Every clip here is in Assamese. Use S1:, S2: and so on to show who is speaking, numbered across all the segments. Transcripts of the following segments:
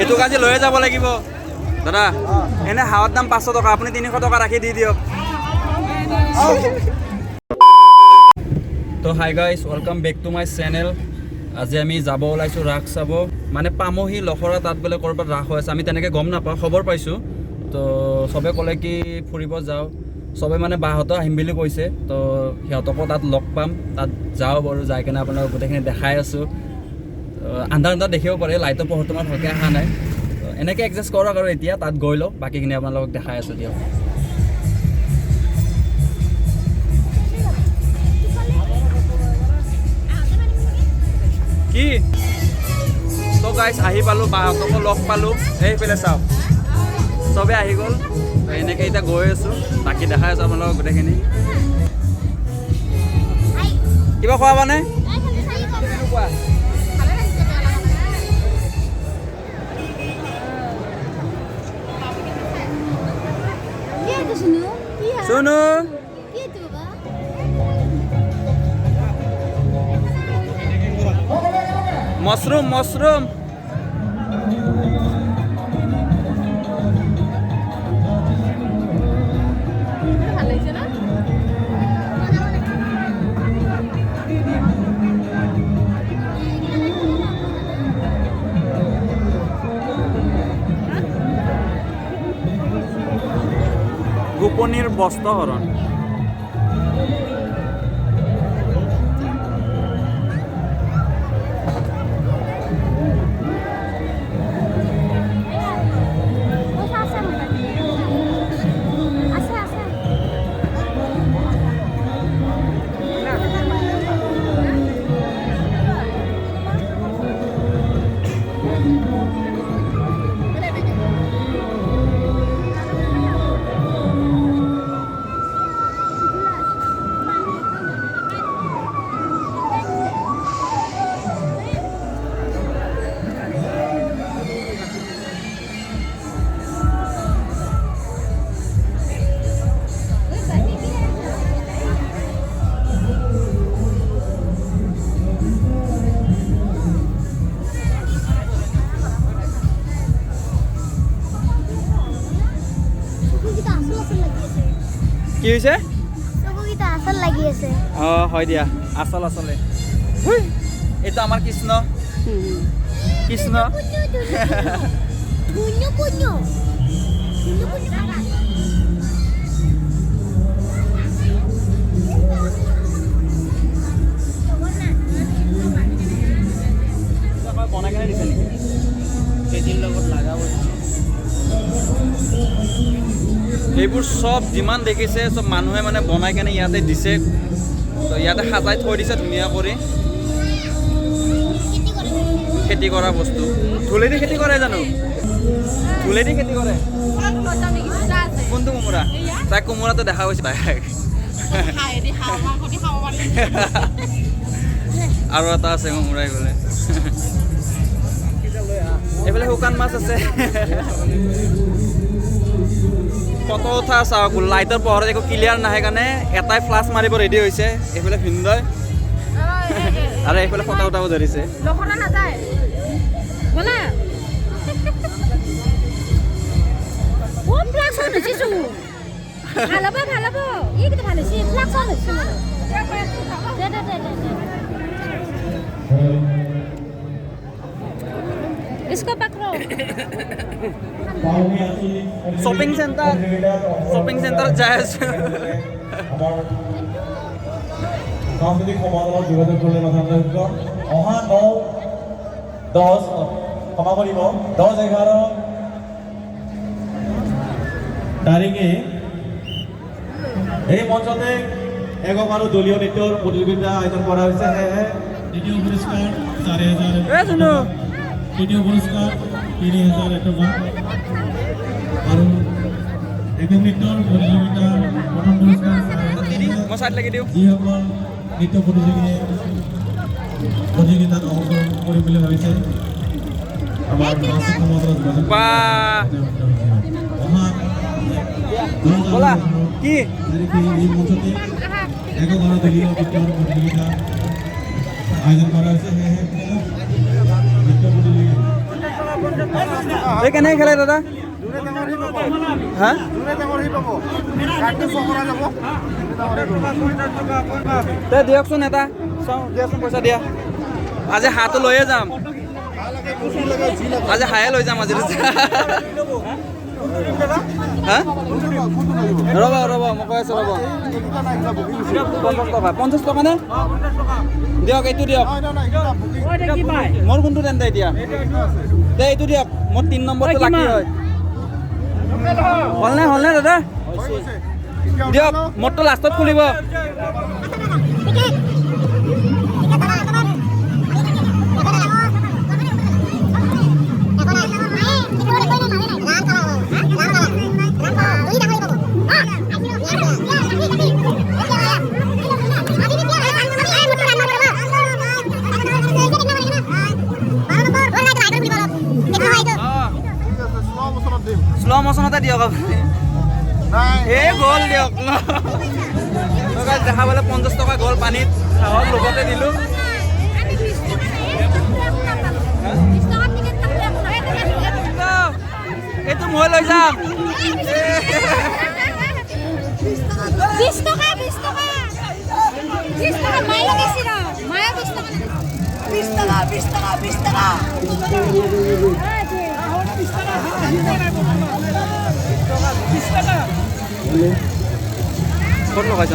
S1: এইটো কাজি লৈয়ে যাব লাগিব দাদা। এনে হাৱাত দাম 500 টকা, আপুনি 300 টকা ৰাখি দি দিয়ক। তো hi guys, welcome back to my channel. আজি আমি যাব ওলাইছোঁ ৰাস চাব, মানে পামহি লখৰা, তাত বোলে ক'ৰবাত ৰাস হৈ আছে। আমি তেনেকৈ গম নাপাওঁ, খবৰ পাইছোঁ। তো চবে ক'লে কি ফুৰিব যাওঁ, চবে মানে বাহঁতো আহিম বুলি কৈছে। তো সিহঁতকো তাত লগ পাম, তাত যাওঁ বাৰু। যাই কিনে আপোনালোক গোটেইখিনি দেখাই আছোঁ। আন্ধাৰ আন্ধাৰ দেখিব পাৰে, লাইটৰ পোহৰটো তোমাৰ ভালকৈ অহা নাই। তো এনেকৈ এডজাষ্ট কৰক আৰু এতিয়া তাত গৈ লওক, বাকীখিনি আপোনালোকক দেখাই আছোঁ দিয়ক। কি তো গাইজ আহি পালোঁ, বাহঁতকো লগ পালোঁ। সেইফালে চাওক, চবে আহি গ'ল। এনেকৈ এতিয়া গৈ আছোঁ, বাকী দেখাই আছোঁ আপোনালোকক গোটেইখিনি। কিবা খোৱাবানে? শুনো মশরুম মশরুম গোপনীর বস্ত্রহরণ। কি হৈছে?
S2: চকুকেইটা আচল লাগি আছে।
S1: অঁ হয় দিয়া, আচল আচলে। এইটো আমাৰ কৃষ্ণ কৃষ্ণ। বনাই কেনে দিছে নেকি? কেজিৰ লগত লাগাব। এইবোৰ চব যিমান দেখিছে চব মানুহে মানে বনাই কেনে ইয়াতে দিছে। তো ইয়াতে সাজাই থৈ দিছে ধুনীয়া কৰি। খেতি কৰা বস্তু। ধুলেদি খেতি কৰে জানো? ধুলেদি খেতি কৰে? কোনটো কোমোৰা? তাই কোমোৰাটো দেখা গৈছে তাই। আৰু এটা আছে কোমোৰা এইফালে। এইফালে শুকান মাছ আছে। ফটো উঠা চাওক, লাইটৰ পোহৰত একো ক্লিয়াৰ নাহে কাৰণে এটাই ফ্লাছ মাৰিব ৰেডি হৈছে। এইফালে ভিন্দই আৰু এইফালে ফটো উঠাব ধৰিছে।
S2: इसको पकड़ो।
S1: শ্বপিং চেণ্টাৰ যাই আছো।
S3: সাংস্কৃতিক সমাজত যোগাযোগ কৰিলে কথা অহা 9-10 ক্ষমা কৰিব 10-11 তাৰিখে এই মঞ্চতে একক আৰু দলীয় নৃত্যৰ প্ৰতিযোগিতা আয়োজন কৰা হৈছে। সেয়েহে দ্বিতীয় পুৰস্কাৰ 4,000, তৃতীয় পুৰস্কাৰ 3,000 টকা আৰু একক নৃত্যৰ প্ৰতিযোগিতাৰ প্ৰথম পুৰস্কাৰ
S1: মই চাইড লাগি দিওঁ।
S3: যিসকল নৃত্য প্ৰতিযোগিতাত অংশগ্ৰহণ কৰিম বুলি ভাবিছে আমাৰ সাংস্কৃতিক সমাজত
S1: বলা কি
S3: এই মঞ্চতে একক আৰু দলীয় নৃত্যৰ প্ৰতিযোগিতা আয়োজন কৰা হৈছে। সেয়েহে নৃত্য প্ৰতিযোগিতা
S1: এই কেনেকৈ খেলে দাদা হা তে দিয়কচোন এটা চাওঁ দিয়কচোন পইচা দিয়া আজি হাঁহটো লৈয়ে যাম আজি হাঁহে লৈ যাম আজি হা ৰ'ব ৰ'ব মই কৈ আছোঁ ৰ'ব 50 টকা নে দিয়ক এইটো দিয়ক মোৰ কোনটো তেন্তে এতিয়া দে এইটো দিয়ক মোৰ 3 নম্বৰটো লাগি হয় হ'লনে দাদা দিয়ক মোৰটো লাষ্টত খুলিব শ্ল' মচনতে দিয়ক আপুনি এই গ'ল দিয়ক দেখা পালে 50 টকা গ'ল পানীত চাহৰ লগতে দিলোঁ এইটো মই লৈ যাম
S2: 20 টকা মায়ে লগাইছি ৰ মায়ে 20 টকা
S1: ক'ত লগাইছ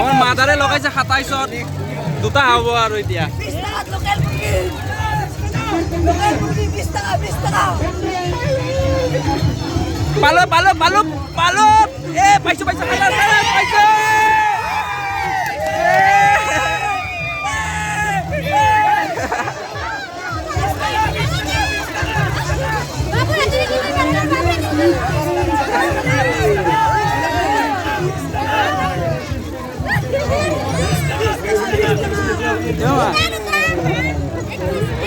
S1: আমাৰ মাদাৰে লগাইছে 27ত দুটা হ'ব আৰু এতিয়া পালো এ পাইছো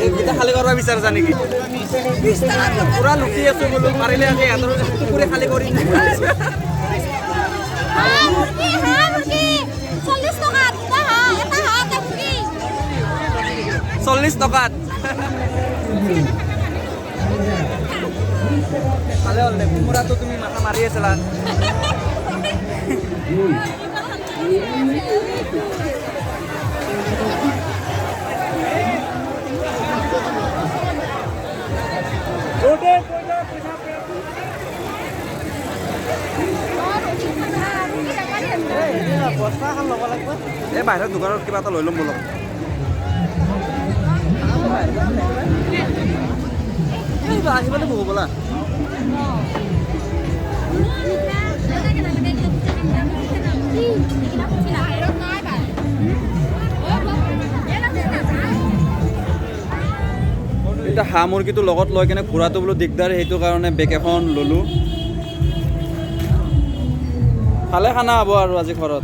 S1: এইকেইটা খালী কৰিব বিচাৰিছা নেকি পুৰা লুটি আছো বোলো পাৰিলে সিহঁতৰ পুৰে খালী কৰি 40 টকাত ভালে হ'ল দে কুকুৰাটো তুমি মাথা মাৰি আছিলা এই বাহিৰত দোকানত কিবা এটা লৈ ল'ম বোলো আহিবলৈ বহু বোলা এতিয়া হাঁহ মুৰ্গীটো লগত লৈ কেনে ঘূৰাটো বোলো দিগদাৰ সেইটো কাৰণে বেগ এখন ল'লোঁ ভালে খানা হ'ব আৰু আজি ঘৰত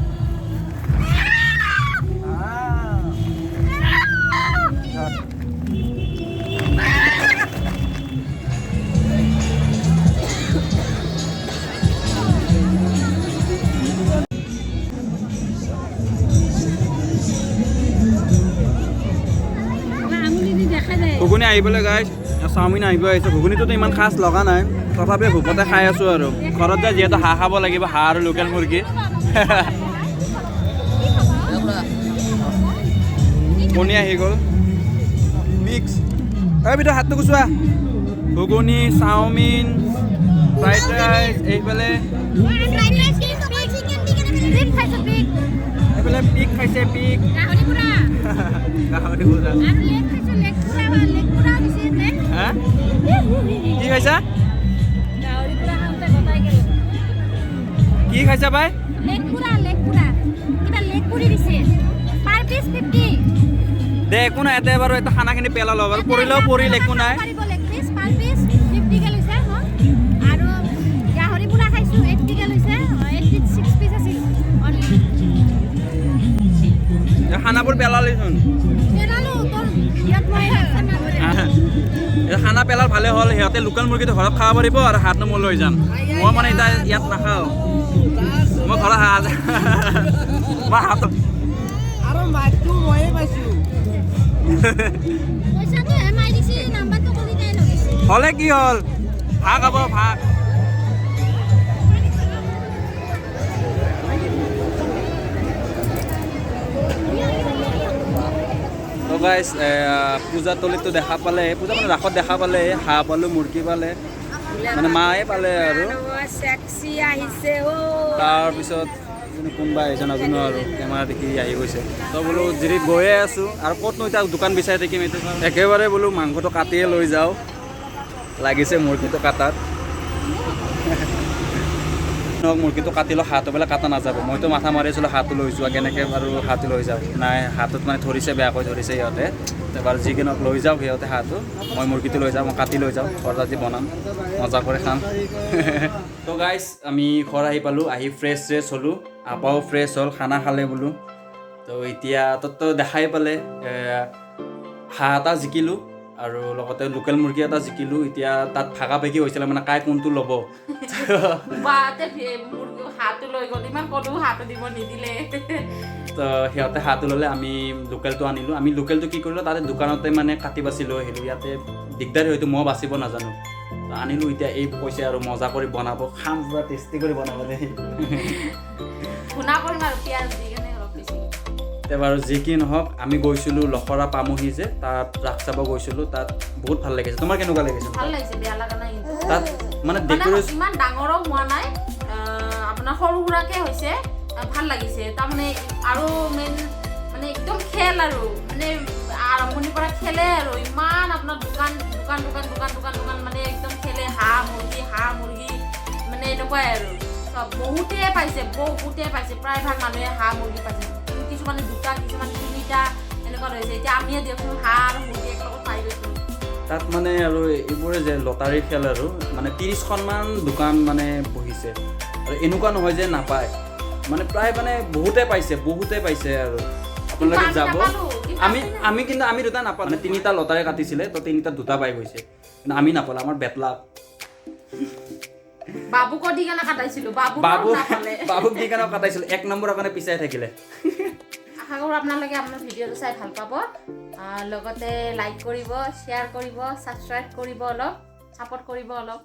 S1: ঘুগুনি আহিবলৈ গাইছ চাওমিন আহিব আহিছে ঘুগুনিটোতো ইমান খাচ লগা নাই তথাপি ভোকতে খাই আছোঁ আৰু ঘৰত যাই যিহেতু হাঁহ খাব লাগিব হাঁহ আৰু লোকেল মুৰ্গী কণী আহি গ'ল মিক্স এই ভিতৰত হাতটো গুচোৱা ঘুগুনি চাওমিন ফ্ৰাইড ৰাইচ এইফালে এইফালে পিক খাইছে পিক গাহৰি পুৰা কি খাইছা কি খাইছা বাই দে একো নাই ইয়াতে বাৰু এটা খানাখিনি পেলালো বাৰু পৰিলেও পৰিল একো নাই খানাবোৰ পেলালিচোন খানা পেলাল ভালে হ'ল সিহঁতে লোকেল মুৰ্গীটো ঘৰত খাব পাৰিব আৰু হাঁহটো মই লৈ যাম মই মানে এতিয়া ইয়াত নাখাওঁ মই ঘৰত হাঁহ মই হাঁহটো
S4: আৰু মাছটো ময়ে পাইছোঁ
S2: পইচাটো এমাই দিছি নাম্বাৰটো কলি নাই লগাইছে
S1: হ'লে কি হ'ল ভাগ হ'ব ভাগ তো গাইজ পূজাতলিতো দেখা পালে পূজা মানে ৰাসত দেখা পালে হাঁহ পালোঁ মুৰ্গী পালে মানে মায়ে পালে আৰু
S2: সেক্সি আহিছে ও
S1: তাৰপিছত কোনোবা এজন নাজানো আৰু কেমেৰা দেখি আহি গৈছে তো বোলো জিৰিত গৈয়ে আছোঁ আৰু ক'তনো এতিয়া দোকান বিচাৰি থাকিম এইটো একেবাৰে বোলো মাংসটো কাটিয়ে লৈ যাওঁ লাগিছে মুৰ্গীটো কাটাত মুৰ্গীটো কাটিলেও হাঁহটো বোলে কাটা নাযাব মইতো মাথা মাৰি আছিলোঁ হাঁহটো লৈ যোৱা কেনেকৈ বাৰু হাঁহটো লৈ যাওঁ নাই হাঁহটোত মানে ধৰিছে বেয়াকৈ ধৰিছে সিহঁতে বাৰু যিকিনক লৈ যাওঁ সিহঁতে হাঁহটো মই মুৰ্গীটো লৈ যাওঁ মই কাটি লৈ যাওঁ ঘৰত আজি বনাম মজা কৰি খাম তো গাইজ আমি ঘৰ আহি পালোঁ আহি ফ্ৰেছ হ'লোঁ আপাও ফ্ৰেছ হ'ল খানা খালে বোলো তো এতিয়া ততো দেখাই পালে হাঁহ এটা জিকিলোঁ আৰু লগতে লোকেল মুৰ্গী এটা জিকিলোঁ এতিয়া তাত ভাগাভাগি হৈছিলে মানে কাই কোনটো ল'ব
S4: হাঁহটো লৈ গ'ল ইমান ক'লো হাঁহটো দিব নিদিলে
S1: তো সিহঁতে হাঁহটো ল'লে আমি লোকেলটো আনিলোঁ আমি লোকেলটো কি কৰিলোঁ তাতে দোকানতে মানে কাটি বাচি লৈ আহিলোঁ ইয়াতে দিগদাৰী হয়তো মই বাচিব নাজানো তো আনিলোঁ এতিয়া এই পইচা আৰু মজা কৰি বনাব খাম পুৰা টেষ্টি কৰি বনাব দেই
S4: শুনা কৰিম আৰু পিঁয়াজ দি কেনে অলপ বেছি
S1: এতিয়া বাৰু যি কি নহওক আমি গৈছিলোঁ লখৰা পামহি যে তাত ৰাস চাব গৈছিলোঁ তাত বহুত ভাল লাগিছে তোমাৰ কেনেকুৱা লাগিছে
S4: ভাল লাগিছে বেয়া লগা নাই কিন্তু
S1: তাত মানে ডেক'ৰেশ্যন
S4: ইমান ডাঙৰো হোৱা নাই আপোনাৰ সৰু সুৰাকে হৈছে ভাল লাগিছে তাৰমানে আৰু মেইন মানে একদম খেল আৰু মানে আৰম্ভণিৰ পৰা খেলে আৰু ইমান আপোনাৰ দোকান মানে একদম খেলে হাঁহ মুৰ্গী মানে এনেকুৱাই আৰু চব বহুতে পাইছে প্ৰায়ভাগ মানুহে হাঁহ মুৰ্গী পাইছে কিছুমানে দুটা কিছুমানে তিনিটা এনেকুৱা হৈছে এতিয়া আমিয়ে দিয়কচোন হাঁহ আৰু মুৰ্গী একেলগত পাই গৈছোঁ
S1: তাত মানে আৰু এইবোৰে যে লটাৰী খেল আৰু মানে 30খনমান দোকান মানে বহিছে আৰু এনেকুৱা নহয় যে নাপায় মানে প্ৰায় মানে বহুতে পাইছে আৰু আপোনালোকে যাব আমি দুটা নাপালোঁ মানে 3টা লটাৰী কাটিছিলে তো 3টাত 2টা পাই গৈছে কিন্তু আমি নাপালোঁ আমাৰ বেটলাক
S4: বাবুকো দি কেনে কাটাইছিলোঁ
S1: বাবুক দি কেনে কাটাইছিলোঁ 1 নম্বৰৰ কাৰণে পিছাই থাকিলে
S4: আশা কৰোঁ আপোনালোকে আপোনাৰ ভিডিঅ'টো চাই ভাল পাব লগতে লাইক কৰিব শ্বেয়াৰ কৰিব ছাবস্ক্ৰাইব কৰিব অলপ ছাপোৰ্ট কৰিব অলপ